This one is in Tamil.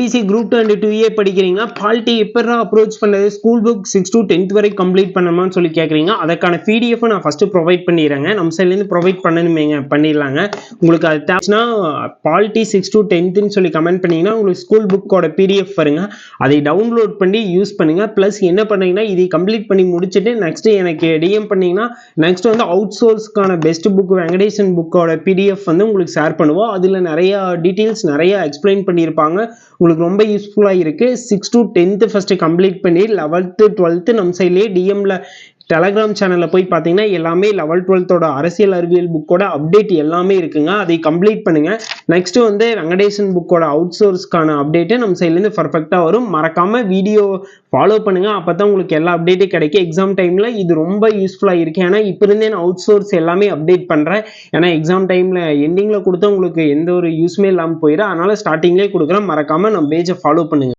டிசி குரூப் 2 அண்ட் 2A படிக்கிறீங்க. பாலிட்டி எப்படா அப்ரோச் பண்ணது, ஸ்கூல் புக் 6 to 10th வரை கம்ப்ளீட் பண்ணணுமான்னு சொல்லி கேட்குறீங்க. அதுக்கான பிடிஎஃப் நான் ஃபர்ஸ்ட் ப்ரொவைட் பண்ணிடுறேங்க. நம்ம சைட்லேருந்து ப்ரொவைட் பண்ணணுமேங்க, பண்ணிடலாங்க. உங்களுக்கு அது தேவைன்னா பாலிட்டி 6 to 10th சொல்லி கமெண்ட் பண்ணீங்கன்னா உங்களுக்கு ஸ்கூல் புக்கோட பிடிஎஃப் வருங்க. அதை டவுன்லோட் பண்ணி யூஸ் பண்ணுங்க. ப்ளஸ் என்ன பண்ணீங்கன்னா இதை கம்ப்ளீட் பண்ணி முடிச்சுட்டு நெக்ஸ்ட் எனக்கு டிஎம் பண்ணீங்கன்னா நெக்ஸ்ட் வந்து அவுட் சோர்ஸ்க்கான பெஸ்ட் புக் வெங்கடேசன் புக்கோட பிடிஎஃப் வந்து உங்களுக்கு ஷேர் பண்ணுவோம். அதில் நிறைய டீட்டெயில்ஸ் நிறைய எக்ஸ்பிளைன் பண்ணியிருப்பாங்க. உங்களுக்கு ரொம்ப யூஸ்ஃபுல்லாக இருக்கு. 6 to 10th ஃபர்ஸ்ட் கம்ப்ளீட் பண்ணி 11th 12th நம்ம சைட்லேயே டிஎம்ல டெலகிராம் சேனல்ல போய் பார்த்தீங்கன்னா எல்லாமே 11th 12th அரசியல் அறிவியல் புக்கோட அப்டேட் எல்லாமே இருக்குங்க. அதை கம்ப்ளீட் பண்ணுங்க. நெக்ஸ்ட் வந்து வெங்கடேசன் புக்கோட அவுட் சோர்ஸ்க்கான அப்டேட்டு நம்ம சைட்லேருந்து பர்ஃபெக்டாக வரும். மறக்காம வீடியோ ஃபாலோ பண்ணுங்க. அப்போ தான் உங்களுக்கு எல்லா அப்டேட்டும் கிடைக்கும். எக்ஸாம் டைம்ல இது ரொம்ப யூஸ்ஃபுல்லாக இருக்கு. ஏன்னா இப்போ இருந்தே நான் அவுட் சோர்ஸ் எல்லாமே அப்டேட் பண்றேன். ஏன்னா எக்ஸாம் டைம்ல எண்டிங்ல கொடுத்தா உங்களுக்கு எந்த ஒரு யூஸ்மே இல்லாமல் போயிடும். அதனால ஸ்டார்டிங்லேயே கொடுக்குறேன். மறக்காம நம்ம பேஜை ஃபாலோ பண்ணுங்க.